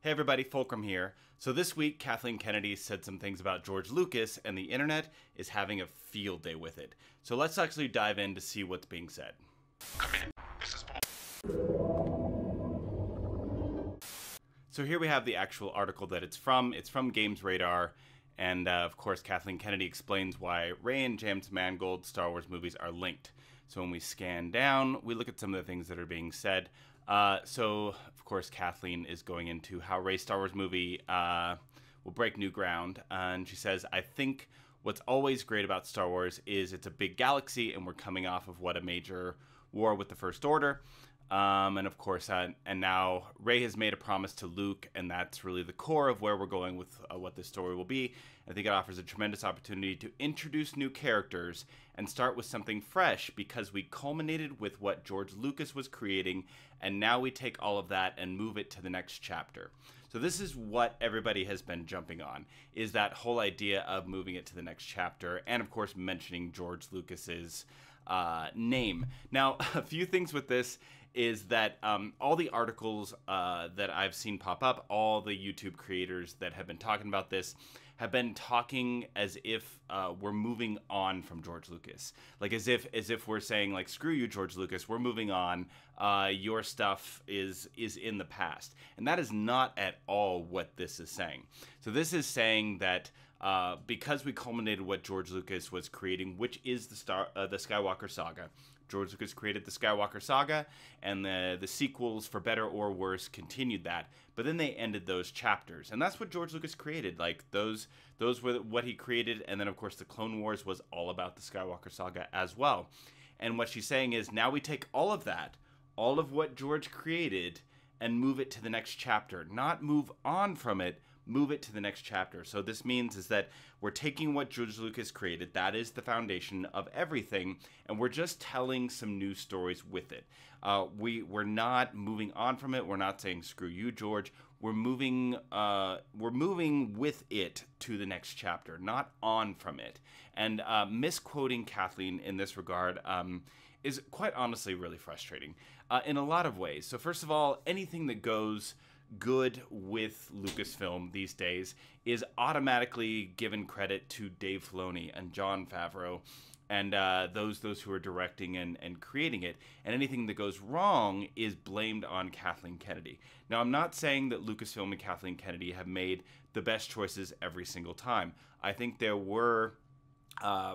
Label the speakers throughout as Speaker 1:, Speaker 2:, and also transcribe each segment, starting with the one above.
Speaker 1: Hey everybody, Fulcrum here. So this week, Kathleen Kennedy said some things about George Lucas, and the internet is having a field day with it. So let's actually dive in to see what's being said.
Speaker 2: Come in. This is bull.
Speaker 1: So here we have the actual article that it's from. It's from Games Radar, and of course, Kathleen Kennedy explains why Ray and James Mangold's Star Wars movies are linked. So when we scan down, we look at some of the things that are being said. So, of course, Kathleen is going into how Ray's Star Wars movie will break new ground. And she says, I think what's always great about Star Wars is it's a big galaxy, and we're coming off of what a major war with the First Order. And of course, and now Rey has made a promise to Luke, and that's really the core of where we're going with what this story will be. I think it offers a tremendous opportunity to introduce new characters and start with something fresh, because we culminated with what George Lucas was creating, and now we take all of that and move it to the next chapter. So this is what everybody has been jumping on, is that whole idea of moving it to the next chapter, and of course mentioning George Lucas's name. Now, a few things with this is that all the articles that I've seen pop up, all the YouTube creators that have been talking about this, have been talking as if we're moving on from George Lucas, like as if we're saying, like, screw you, George Lucas, we're moving on. Your stuff is in the past, and that is not at all what this is saying. So this is saying that because we culminated what George Lucas was creating, which is the Skywalker saga. George Lucas created the Skywalker saga, and the sequels, for better or worse, continued that. But then they ended those chapters, and that's what George Lucas created. Like those were what he created, and then of course the Clone Wars was all about the Skywalker saga as well. And what she's saying is, now we take all of that, all of what George created, and move it to the next chapter. Not move on from it, move it to the next chapter. So this means is that we're taking what George Lucas created, that is the foundation of everything, and we're just telling some new stories with it. We're not moving on from it. We're not saying screw you, George. We're moving with it to the next chapter, not on from it. And misquoting Kathleen in this regard is quite honestly really frustrating in a lot of ways. So first of all, anything that goes good with Lucasfilm these days is automatically given credit to Dave Filoni and Jon Favreau and those who are directing and creating it, and anything that goes wrong is blamed on Kathleen Kennedy. Now, I'm not saying that Lucasfilm and Kathleen Kennedy have made the best choices every single time. I think there were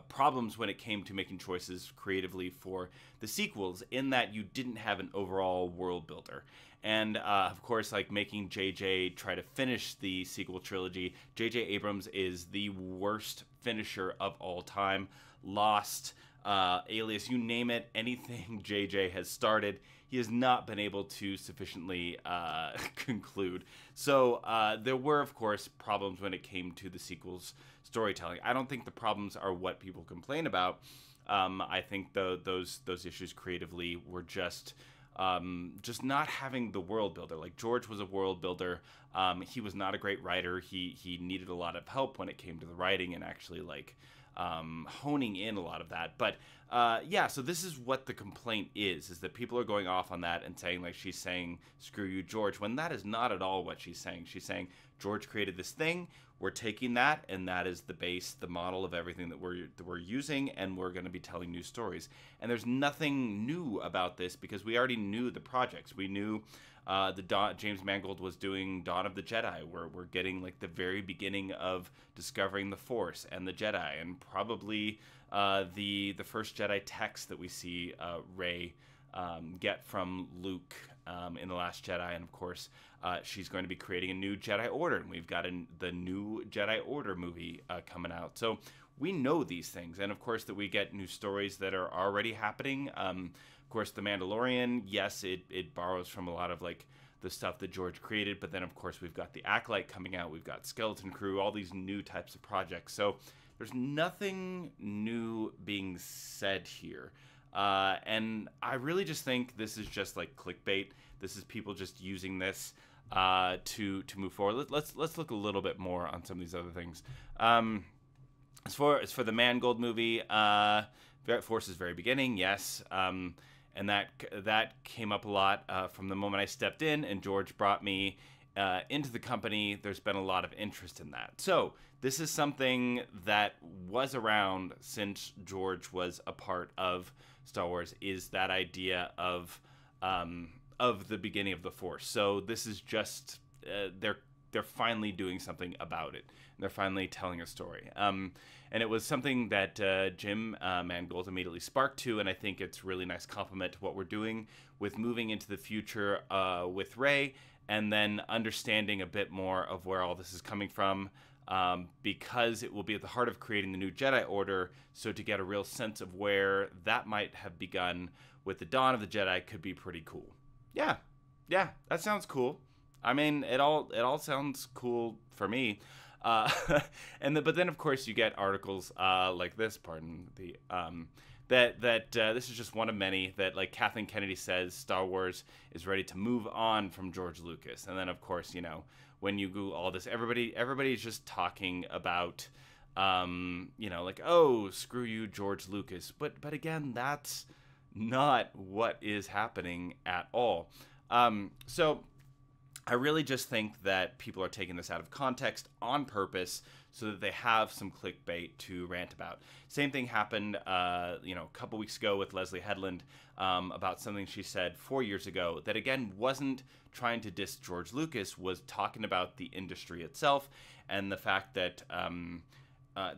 Speaker 1: problems when it came to making choices creatively for the sequels, in that you didn't have an overall world builder. And of course, like making JJ try to finish the sequel trilogy, JJ Abrams is the worst finisher of all time. Lost, Alias, you name it, anything JJ has started, he has not been able to sufficiently conclude. So there were, of course, problems when it came to the sequel's storytelling. I don't think the problems are what people complain about. I think those issues creatively were just not having the world builder. Like, George was a world builder. He was not a great writer. He needed a lot of help when it came to the writing and actually like honing in a lot of that. But yeah, so this is what the complaint is that people are going off on that and saying, like, she's saying screw you, George, when that is not at all what she's saying. She's saying George created this thing, we're taking that, and that is the base, the model of everything that we're using, and we're going to be telling new stories. And there's nothing new about this, because we already knew the projects. We knew James Mangold was doing Dawn of the Jedi, where we're getting like the very beginning of discovering the Force and the Jedi, and probably the first Jedi text that we see Rey get from Luke in The Last Jedi. And of course, she's going to be creating a new Jedi Order, and we've got the new Jedi Order movie coming out. So we know these things, and of course that we get new stories that are already happening. Of course, The Mandalorian, yes, it borrows from a lot of like the stuff that George created, but then of course we've got The Acolyte coming out, we've got Skeleton Crew, all these new types of projects. So there's nothing new being said here. And I really just think this is just like clickbait. This is people just using this to move forward. Let's look a little bit more on some of these other things. As for the Mangold movie, Force's very beginning, yes. And that came up a lot from the moment I stepped in, and George brought me into the company, there's been a lot of interest in that. So this is something that was around since George was a part of Star Wars, is that idea of the beginning of the Force. So this is just they're finally doing something about it. They're finally telling a story. And it was something that Jim Mangold immediately sparked to, and I think it's a really nice compliment to what we're doing with moving into the future with Rey, and then understanding a bit more of where all this is coming from, because it will be at the heart of creating the new Jedi Order. So to get a real sense of where that might have begun with the dawn of the Jedi could be pretty cool. Yeah, that sounds cool. I mean, it all sounds cool for me. But then of course you get articles like this. Pardon the this is just one of many that, like, Kathleen Kennedy says Star Wars is ready to move on from George Lucas, and then of course, you know, when you Google all this, everybody's just talking about you know, like, oh, screw you, George Lucas. But again, that's not what is happening at all. So I really just think that people are taking this out of context on purpose so that they have some clickbait to rant about. Same thing happened, you know, a couple weeks ago with Leslie Headland about something she said 4 years ago that, again, wasn't trying to diss George Lucas, was talking about the industry itself and the fact that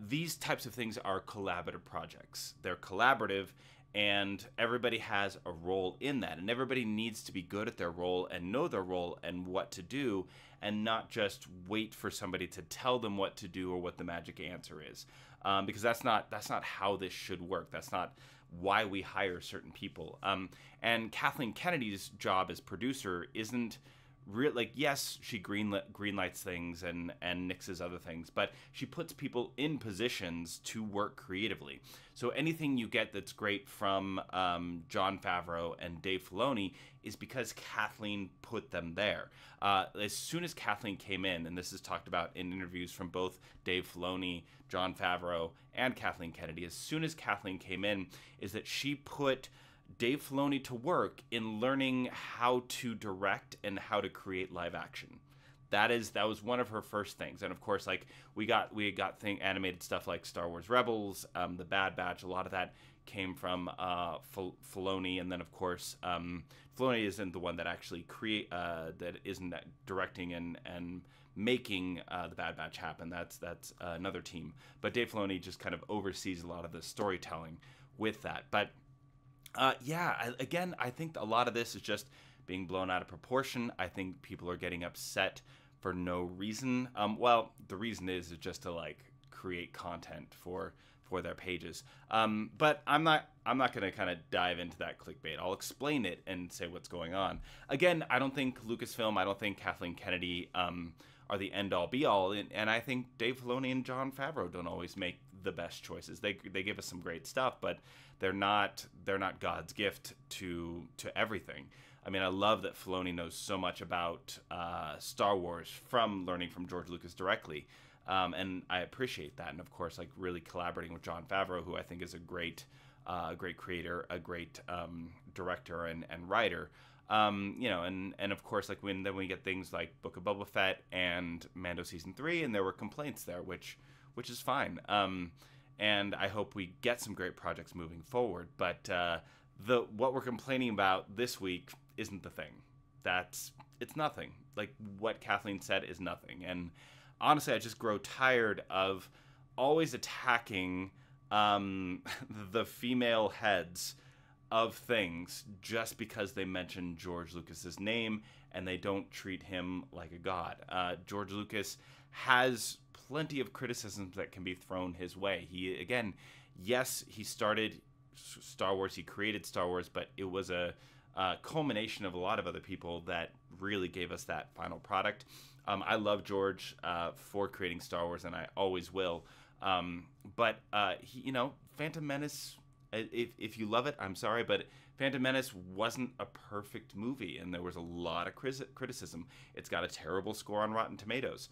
Speaker 1: these types of things are collaborative projects. They're collaborative, and everybody has a role in that, and everybody needs to be good at their role and know their role and what to do, and not just wait for somebody to tell them what to do or what the magic answer is, because that's not how this should work. That's not why we hire certain people. And Kathleen Kennedy's job as producer isn't like, yes, she greenlights things and nixes other things, but she puts people in positions to work creatively. So anything you get that's great from Jon Favreau and Dave Filoni is because Kathleen put them there. As soon as Kathleen came in, and this is talked about in interviews from both Dave Filoni, Jon Favreau, and Kathleen Kennedy, as soon as Kathleen came in, is that she put Dave Filoni to work in learning how to direct and how to create live action. That was one of her first things. And of course, like, we got animated stuff like Star Wars Rebels, The Bad Batch. A lot of that came from Filoni, and then of course Filoni isn't the one that actually that isn't directing and making The Bad Batch happen. That's another team. But Dave Filoni just kind of oversees a lot of the storytelling with that. But again, I think a lot of this is just being blown out of proportion. I think people are getting upset for no reason. Well, the reason is just to, like, create content for their pages. But I'm not going to kind of dive into that clickbait. I'll explain it and say what's going on. Again, I don't think Lucasfilm, I don't think Kathleen Kennedy are the end-all, be-all, and I think Dave Filoni and Jon Favreau don't always make the best choices. They give us some great stuff, but they're not God's gift to everything. I mean, I love that Filoni knows so much about Star Wars from learning from George Lucas directly, and I appreciate that. And of course, like, really collaborating with Jon Favreau, who I think is a great creator, a great director and writer. You know, and of course, like, when we get things like Book of Boba Fett and Mando Season 3, and there were complaints there, which is fine. And I hope we get some great projects moving forward. But what we're complaining about this week isn't the thing. It's nothing. Like, what Kathleen said is nothing. And honestly, I just grow tired of always attacking the female heads of things just because they mention George Lucas's name and they don't treat him like a god. George Lucas has plenty of criticisms that can be thrown his way. He started Star Wars, he created Star Wars, but it was a culmination of a lot of other people that really gave us that final product. I love George for creating Star Wars, and I always will. But Phantom Menace, if you love it, I'm sorry, but Phantom Menace wasn't a perfect movie, and there was a lot of criticism. It's got a terrible score on Rotten Tomatoes.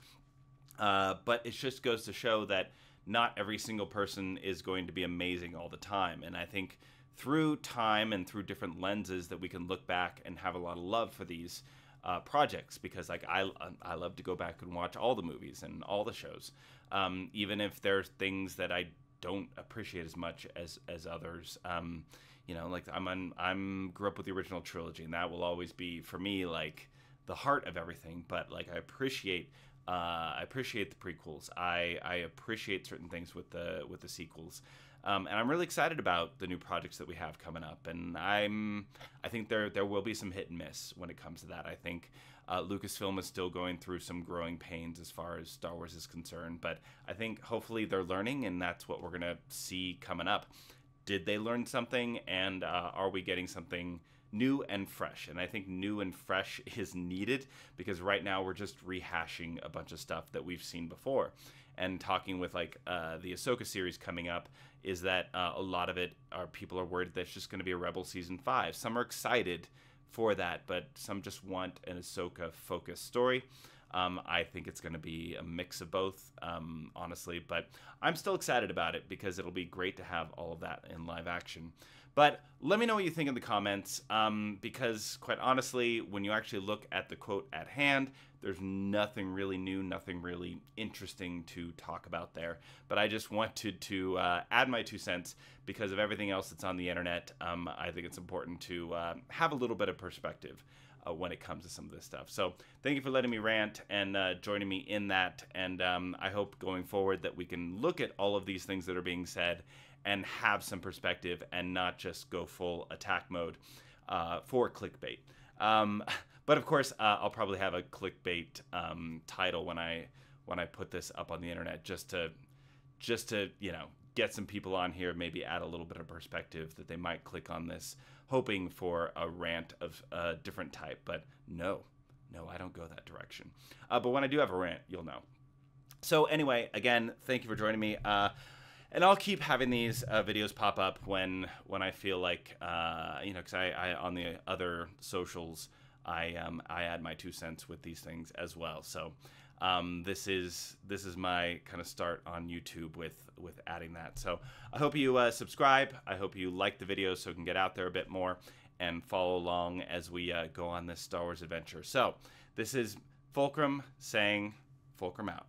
Speaker 1: But it just goes to show that not every single person is going to be amazing all the time. And I think through time and through different lenses that we can look back and have a lot of love for these projects, because like I love to go back and watch all the movies and all the shows, even if there's things that I don't appreciate as much as others. You know, like I'm grew up with the original trilogy, and that will always be for me like the heart of everything. But like I appreciate the prequels. I appreciate certain things with the sequels. And I'm really excited about the new projects that we have coming up. And I think there will be some hit and miss when it comes to that. I think Lucasfilm is still going through some growing pains as far as Star Wars is concerned. But I think hopefully they're learning, and that's what we're going to see coming up. Did they learn something, and are we getting something new and fresh? And I think new and fresh is needed, because right now we're just rehashing a bunch of stuff that we've seen before. And talking with like the Ahsoka series coming up, is that a lot of it people are worried that it's just going to be a Rebel season 5. Some are excited for that, but some just want an Ahsoka focused story. I think it's going to be a mix of both, honestly, but I'm still excited about it because it'll be great to have all of that in live action. But let me know what you think in the comments, because quite honestly, when you actually look at the quote at hand, there's nothing really new, nothing really interesting to talk about there. But I just wanted to add my 2 cents because of everything else that's on the internet. I think it's important to have a little bit of perspective when it comes to some of this stuff. So thank you for letting me rant and joining me in that. And I hope going forward that we can look at all of these things that are being said and have some perspective and not just go full attack mode for clickbait. But of course, I'll probably have a clickbait title when I put this up on the internet, just to you know, get some people on here, maybe add a little bit of perspective that they might click on this, hoping for a rant of a different type. But no, I don't go that direction. But when I do have a rant, you'll know. So anyway, again, thank you for joining me. And I'll keep having these videos pop up when I feel like, you know, because I on the other socials, I add my 2 cents with these things as well. So this is my kind of start on YouTube with adding that. So I hope you subscribe. I hope you like the videos so it can get out there a bit more and follow along as we go on this Star Wars adventure. So this is Fulcrum saying Fulcrum out.